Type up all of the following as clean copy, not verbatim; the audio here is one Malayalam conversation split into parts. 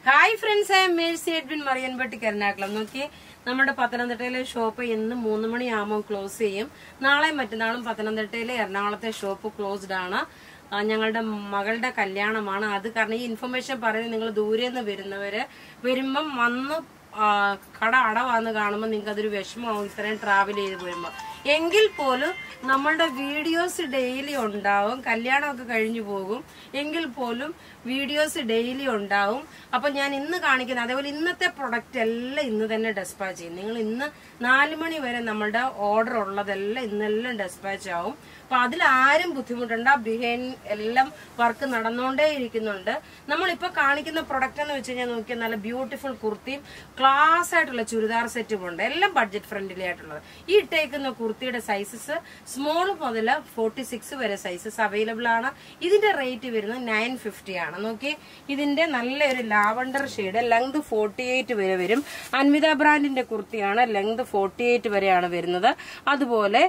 Hi friends, I am Mercy Edwin Mariyanpatti Ernakulam. നോക്കി, നമ്മുടെ പത്തനംതിട്ടയിലെ ഷോപ്പ് ഇന്ന് 3 മണിയാകുമ്പോൾ ക്ലോസ് ചെയ്യും. നാളെ മറ്റന്നാളും പത്തനംതിട്ടയിലെ എറണാകുളത്തെ ഷോപ്പ് ക്ലോസ്ഡ് ആണ്. ഞങ്ങളുടെ മകളുടെ കല്യാണമാണ്. അത് കാരണം ഈ ഇൻഫർമേഷൻ പറയുന്നത് നിങ്ങൾ ദൂരെ നിന്ന് വരുമ്പം വന്ന് കട അടവാന്ന് കാണുമ്പോൾ നിങ്ങൾക്ക് അതൊരു വിഷമമാവും, ഇത്രയും ട്രാവൽ ചെയ്ത് വരുമ്പോൾ. എങ്കിൽ പോലും നമ്മളുടെ വീഡിയോസ് ഡെയിലി ഉണ്ടാവും. കല്യാണമൊക്കെ കഴിഞ്ഞു പോകും എങ്കിൽ പോലും വീഡിയോസ് ഡെയിലി ഉണ്ടാവും. അപ്പൊ ഞാൻ ഇന്ന് കാണിക്കുന്നത് അതേപോലെ ഇന്നത്തെ പ്രൊഡക്റ്റ് എല്ലാം ഇന്ന് തന്നെ ഡെസ്പാച്ച് ചെയ്യും. നിങ്ങൾ ഇന്ന് 4 മണി വരെ നമ്മളുടെ ഓർഡർ ഉള്ളതെല്ലാം ഇന്നെല്ലാം ഡെസ്പാച്ച് ആവും. അപ്പൊ അതിലാരും ബുദ്ധിമുട്ടുണ്ട. ബിഹൈൻ എല്ലാം വർക്ക് നടന്നുകൊണ്ടേ ഇരിക്കുന്നുണ്ട്. നമ്മളിപ്പോ കാണിക്കുന്ന പ്രൊഡക്റ്റ് എന്ന് വെച്ച് കഴിഞ്ഞാൽ നോക്കിയാൽ നല്ല ബ്യൂട്ടിഫുൾ കുർത്തിയും ക്ലാസ് ആയിട്ടുള്ള ചുരിദാർ സെറ്റും ഉണ്ട്. എല്ലാം ബഡ്ജറ്റ് ഫ്രണ്ട്ലി ആയിട്ടുള്ളത്. ഈ ഇട്ടേക്കുന്ന കുർത്തിയുടെ സൈസസ് സ്മോൾ മുതൽ 46 വരെ സൈസസ് അവൈലബിൾ ആണ്. ഇതിന്റെ റേറ്റ് വരുന്നത് 950 ആണ്. നോക്കി, ഇതിന്റെ നല്ലൊരു ലാവണ്ടർ ഷെയ്ഡ്, ലെങ്ത് 48 വരെ വരും. അൻവിത ബ്രാൻഡിന്റെ കുർത്തിയാണ്, ലെങ്ത് 48 വരെയാണ് വരുന്നത്. അതുപോലെ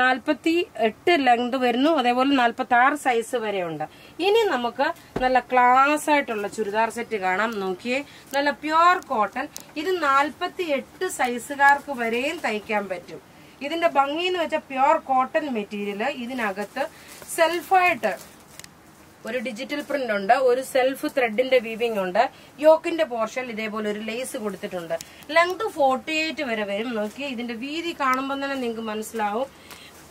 48 ലെങ്ത് വരുന്നു. അതേപോലെ 46 സൈസ് വരെ ഉണ്ട്. ഇനി നമുക്ക് നല്ല ക്ലാസ് ആയിട്ടുള്ള ചുരിദാർ സെറ്റ് കാണാം. നോക്കിയേ, നല്ല പ്യുവർ കോട്ടൺ. ഇത് 48 സൈസുകാർക്ക് വരെയും തയ്ക്കാൻ പറ്റും. ഇതിന്റെ ഭംഗി എന്ന് വെച്ചാൽ പ്യുവർ കോട്ടൺ മെറ്റീരിയൽ. ഇതിനകത്ത് സെൽഫായിട്ട് ഒരു ഡിജിറ്റൽ പ്രിന്റ് ഉണ്ട്, ഒരു സെൽഫ് ത്രെഡിന്റെ വീവിംഗ് ഉണ്ട്. യോക്കിന്റെ പോർഷൻ ഇതേപോലെ ഒരു ലേസ് കൊടുത്തിട്ടുണ്ട്. ലെങ്ത് 48 വരെ വരും. നോക്കി, ഇതിന്റെ വീതി കാണുമ്പോൾ തന്നെ നിങ്ങൾക്ക് മനസ്സിലാവും.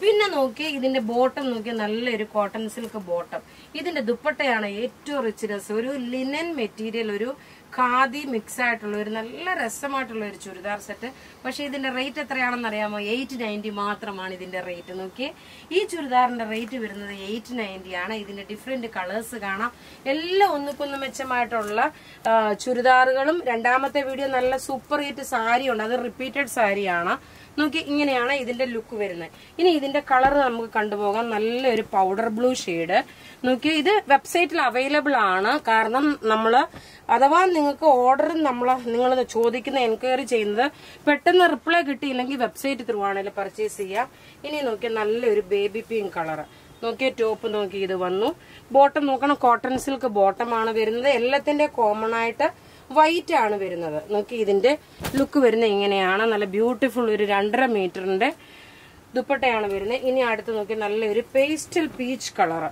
പിന്നെ നോക്കി, ഇതിന്റെ ബോട്ടം നോക്കി, നല്ലൊരു കോട്ടൺ സിൽക്ക് ബോട്ടം. ഇതിന്റെ ദുപ്പട്ടയാണ് ഏറ്റവും റിച്ച്നെസ്. ഒരു ലിനൻ മെറ്റീരിയൽ, ഒരു ഖാദി മിക്സ് ആയിട്ടുള്ള ഒരു നല്ല രസമായിട്ടുള്ള ഒരു ചുരിദാർ സെറ്റ്. പക്ഷെ ഇതിന്റെ റേറ്റ് എത്രയാണെന്ന് അറിയാമോ? 890 മാത്രമാണ് ഇതിന്റെ റേറ്റ്. നോക്കിയേ, ഈ ചുരിദാറിന്റെ റേറ്റ് വരുന്നത് 890 ആണ്. ഇതിന്റെ ഡിഫറെന്റ് കളേഴ്സ് കാണാം. എല്ലാം ഒന്നുക്കൊന്ന് മെച്ചമായിട്ടുള്ള ചുരിദാറുകളും. രണ്ടാമത്തെ വീഡിയോ നല്ല സൂപ്പർ ഹിറ്റ് സാരി ഉണ്ട്, അത് റിപ്പീറ്റഡ് സാരിയാണ്. നോക്കി, ഇങ്ങനെയാണ് ഇതിന്റെ ലുക്ക് വരുന്നത്. ഇനി ഇതിന്റെ കളർ നമുക്ക് കണ്ടുപോകാം. നല്ലൊരു പൗഡർ ബ്ലൂ ഷെയ്ഡ്. നോക്കി, ഇത് വെബ്സൈറ്റിൽ അവൈലബിൾ ആണ്. കാരണം നമ്മള് അഥവാ നിങ്ങൾക്ക് ഓർഡർ നിങ്ങൾ ചോദിക്കുന്ന എൻക്വയറി ചെയ്യുന്നത് പെട്ടെന്ന് റിപ്ലൈ കിട്ടിയില്ലെങ്കിൽ വെബ്സൈറ്റ് ത്രൂ ആണെങ്കിൽ പർച്ചേസ് ചെയ്യാം. ഇനി നോക്കിയാൽ നല്ലൊരു ബേബി പിങ്ക് കളർ. നോക്കിയ ടോപ്പ് നോക്കി, ഇത് വന്നു. ബോട്ടം നോക്കണം, കോട്ടൺ സിൽക്ക് ബോട്ടം ആണ് വരുന്നത്. എല്ലാത്തിന്റെ കോമൺ ആയിട്ട് വൈറ്റ് ആണ് വരുന്നത്. നോക്കി, ഇതിന്റെ ലുക്ക് വരുന്നത് ഇങ്ങനെയാണ്. നല്ല ബ്യൂട്ടിഫുൾ ഒരു 2.5 മീറ്ററിന്റെ ദുപ്പട്ടയാണ് വരുന്നത്. ഇനി അടുത്ത് നോക്കി, നല്ലൊരു പേസ്റ്റൽ പീച്ച് കളർ.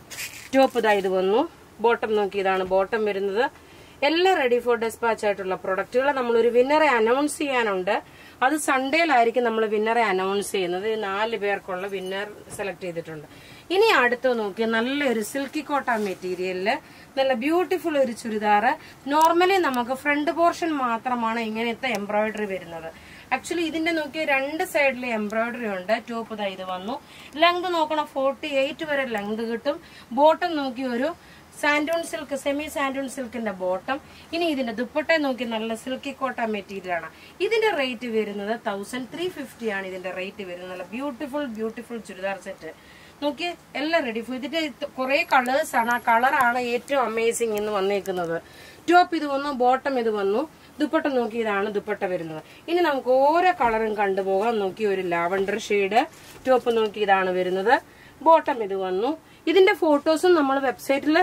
ടോപ്പ് ഇതാ ഇത് വന്നു. ബോട്ടം നോക്കി, ഇതാണ് ബോട്ടം വരുന്നത്. എല്ലാം റെഡി ഫോർ ഡെസ്പാച്ച് ആയിട്ടുള്ള പ്രൊഡക്റ്റുകൾ. നമ്മളൊരു വിന്നറെ അനൗൺസ് ചെയ്യാനുണ്ട്. അത് സൺഡേയിലായിരിക്കും നമ്മൾ വിന്നറെ അനൗൺസ് ചെയ്യുന്നത്. 4 പേർക്കുള്ള വിന്നർ സെലക്ട് ചെയ്തിട്ടുണ്ട്. ഇനി അടുത്ത് നോക്കിയാൽ നല്ലൊരു സിൽക്കി കോട്ട മെറ്റീരിയലില് നല്ല ബ്യൂട്ടിഫുൾ ഒരു ചുരിദാറ്. നോർമലി നമുക്ക് ഫ്രണ്ട് പോർഷൻ മാത്രമാണ് ഇങ്ങനത്തെ എംബ്രോയിഡറി വരുന്നത്. ആക്ച്വലി ഇതിന്റെ നോക്കിയ 2 സൈഡിൽ എംബ്രോയിഡറി ഉണ്ട്. ടോപ്പ് ഇതാ ഇത് വന്നു. ലെങ്ത് നോക്കണം, 48 വരെ ലെങ്ത് കിട്ടും. ബോട്ടം നോക്കി, ഒരു സാൻഡൂൺ സിൽക്ക്, സെമി സാൻഡൂൺ സിൽക്കിന്റെ ബോട്ടം. ഇനി ഇതിന്റെ ദുപ്പട്ട നോക്കി, നല്ല സിൽക്കി കോട്ട മെറ്റീരിയൽ ആണ്. ഇതിന്റെ റേറ്റ് വരുന്നത് 1350 ആണ്. ഇതിന്റെ റേറ്റ് വരുന്നത്. നല്ല ബ്യൂട്ടിഫുൾ ചുരിദാർ സെറ്റ്. നോക്കി, എല്ലാം റെഡി. ഇതിന്റെ കുറെ കളേഴ്സ് ആണ്. ആ കളറാണ് ഏറ്റവും അമേസിംഗ് എന്ന് വന്നേക്കുന്നത്. ടോപ്പ് ഇത് വന്നു, ബോട്ടം ഇത് വന്നു. ദുപ്പട്ട നോക്കി, ഇതാണ് ദുപ്പട്ട വരുന്നത്. ഇനി നമുക്ക് ഓരോ കളറും കണ്ടുപോകാം. നോക്കി, ഒരു ലാവണ്ടർ ഷെയ്ഡ്. ടോപ്പ് നോക്കി, ഇതാണ് വരുന്നത്. ബോട്ടം ഇത് വന്നു. ഇതിന്റെ ഫോട്ടോസും നമ്മൾ വെബ്സൈറ്റിൽ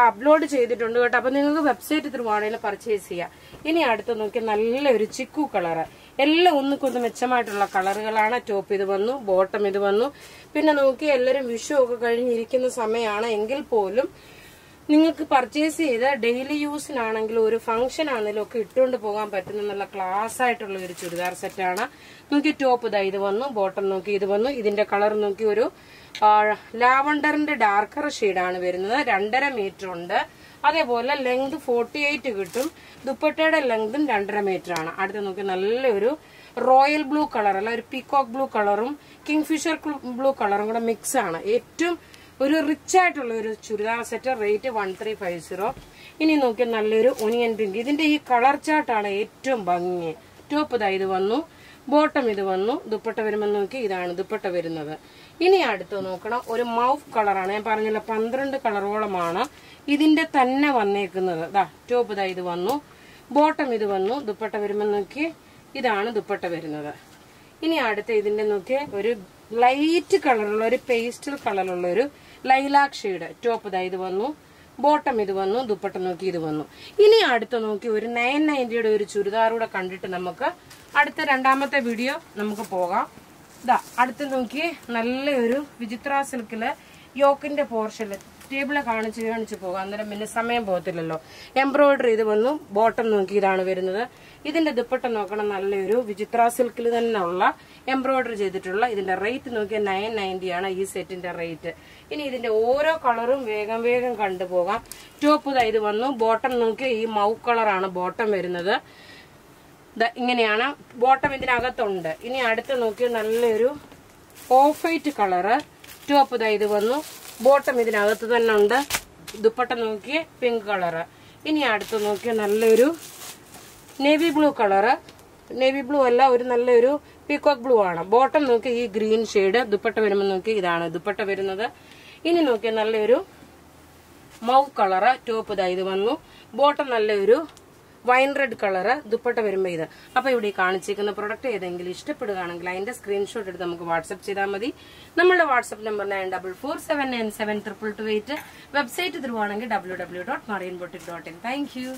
അപ്ലോഡ് ചെയ്തിട്ടുണ്ട് കേട്ടോ. അപ്പൊ നിങ്ങൾക്ക് വെബ്സൈറ്റ് ത്രൂ ആണെങ്കിലും പർച്ചേസ് ചെയ്യാം. ഇനി അടുത്ത് നോക്കി, നല്ലൊരു ചിക്കു കളറ്. എല്ലാം ഒന്നുകൊന്ന് മെച്ചമായിട്ടുള്ള കളറുകളാണ്. ടോപ്പ് ഇത് വന്നു, ബോട്ടം ഇത് വന്നു. പിന്നെ നോക്കി, എല്ലാവരും വിഷു ഒക്കെ കഴിഞ്ഞിരിക്കുന്ന സമയമാണ്. എങ്കിൽ പോലും നിങ്ങൾക്ക് പർച്ചേസ് ചെയ്ത് ഡെയിലി യൂസിനാണെങ്കിലും ഒരു ഫംഗ്ഷൻ ആണെങ്കിലും ഒക്കെ ഇട്ടുകൊണ്ട് പോകാൻ പറ്റുന്ന നല്ല ക്ലാസ് ആയിട്ടുള്ള ഒരു ചുരിദാർ സെറ്റാണ്. നോക്കി, ടോപ്പ് ഇതാ ഇത് വന്നു. ബോട്ടം നോക്കി, ഇത് വന്നു. ഇതിന്റെ കളർ നോക്കി, ഒരു ലാവണ്ടറിന്റെ ഡാർക്കർ ഷെയ്ഡാണ് വരുന്നത്. 2.5 മീറ്റർ ഉണ്ട്. അതേപോലെ ലെങ്ത് 48 കിട്ടും. ദുപ്പട്ടയുടെ ലെങ്തും 2.5 മീറ്റർ ആണ്. അടുത്ത് നോക്കി, നല്ലൊരു റോയൽ ബ്ലൂ കളർ, അല്ല ഒരു പീകോക്ക് ബ്ലൂ കളറും കിങ്ഫിഷർ ബ്ലൂ കളറും കൂടെ മിക്സ് ആണ്. ഏറ്റവും ഒരു റിച്ച് ആയിട്ടുള്ള ഒരു ചുരിദാർ സെറ്റ്. റേറ്റ് 1350. ഇനി നോക്കി, നല്ലൊരു ഒനിയൻ പിങ്ക്. ഇതിന്റെ ഈ കളർ ചാർട്ടാണ് ഏറ്റവും ഭംഗി. ടോപ്പ് ഇതാ ഇത് വന്നു, ബോട്ടം ഇത് വന്നു. ദുപ്പട്ട വരുമ്പോൾ നോക്കി, ഇതാണ് ദുപ്പട്ട വരുന്നത്. ഇനി അടുത്ത് നോക്കണം, ഒരു മൗഫ് കളറാണ്. ഞാൻ പറഞ്ഞില്ല 12 കളറോളമാണ് ഇതിന്റെ തന്നെ വന്നേക്കുന്നത്. ടോപ്പ് ഇതാ ഇത് വന്നു, ബോട്ടം ഇത് വന്നു. ദുപ്പട്ട വരുമ്പോൾ നോക്കി, ഇതാണ് ദുപ്പട്ട വരുന്നത്. ഇനി അടുത്ത് ഇതിന്റെ നോക്കി, ഒരു ലൈറ്റ് കളറുള്ള, ഒരു പേസ്റ്റൽ കളറുള്ള ഒരു ലൈലാക് ഷെയ്ഡ്. ടോപ്പ് ഇതാ ഇത് വന്നു, ബോട്ടം ഇത് വന്നു, ദുപ്പട്ട നോക്കി ഇത് വന്നു. ഇനി അടുത്ത നോക്കി ഒരു 990യുടെ ഒരു ചുരിദാറൂടെ കണ്ടിട്ട് നമുക്ക് അടുത്ത രണ്ടാമത്തെ വീഡിയോ നമുക്ക് പോകാം. ഇതാ അടുത്ത് നോക്കി നല്ലൊരു വിചിത്ര സിൽക്കില് യോക്കിന്റെ പോർഷനില് ടേബിള് കാണിച്ച് പോകാം. അന്നേരം പിന്നെ സമയം പോകത്തില്ലല്ലോ. എംബ്രോയിഡറി ഇത് വന്നു, ബോട്ടം നോക്കി ഇതാണ് വരുന്നത്. ഇതിന്റെ ദുപ്പട്ട നോക്കണം, നല്ലൊരു വിചിത്ര സിൽക്കിൽ തന്നെ ഉള്ള എംബ്രോയിഡറി ചെയ്തിട്ടുള്ള. ഇതിന്റെ റേറ്റ് നോക്കിയാൽ 990 ആണ് ഈ സെറ്റിന്റെ റേറ്റ്. ഇനി ഇതിന്റെ ഓരോ കളറും വേഗം വേഗം കണ്ടുപോകാം. ടോപ്പ് ഇത് വന്നു, ബോട്ടം നോക്കിയാൽ ഈ മൗ കളറാണ് ബോട്ടം വരുന്നത്. ഇങ്ങനെയാണ് ബോട്ടം ഇതിനകത്തുണ്ട്. ഇനി അടുത്ത് നോക്കിയാൽ നല്ലൊരു ഓഫ് വൈറ്റ് കളറ്. ടോപ്പ് ഇത് വന്നു, ബോട്ടം ഇതിനകത്ത് തന്നെ ഉണ്ട്. ദുപ്പട്ട നോക്കിയ പിങ്ക് കളറ്. ഇനി അടുത്ത് നോക്കിയ നല്ലൊരു navy blue colour. Navy blue അല്ല, ഒരു നല്ലൊരു പീകോക്ക് ബ്ലൂ ആണ്. ബോട്ടം നോക്കി ഈ ഗ്രീൻ ഷെയ്ഡ്. ദുപ്പട്ട വരുമ്പോൾ നോക്കി ഇതാണ് ദുപ്പട്ട വരുന്നത്. ഇനി നോക്കിയ നല്ലൊരു മൗ കളറ്. ടോപ്പ് ഇത് വന്നു, ബോട്ടം നല്ലൊരു വൈൻ റെഡ് കളറ്. ദുപ്പട്ട വരുമ്പോ ഇത്. അപ്പൊ ഇവിടെ കാണിച്ചിരിക്കുന്ന പ്രൊഡക്റ്റ് ഏതെങ്കിലും ഇഷ്ടപ്പെടുകയാണെങ്കിൽ അതിന്റെ സ്ക്രീൻഷോട്ട് എടുത്ത് നമുക്ക് വാട്സ്ആപ്പ് ചെയ്താൽ മതി. നമ്മുടെ വാട്സ്ആപ്പ് നമ്പർ 9447972228. വെബ്സൈറ്റ് തരുവാണെങ്കിൽ www.marianboutique.in. Thank you.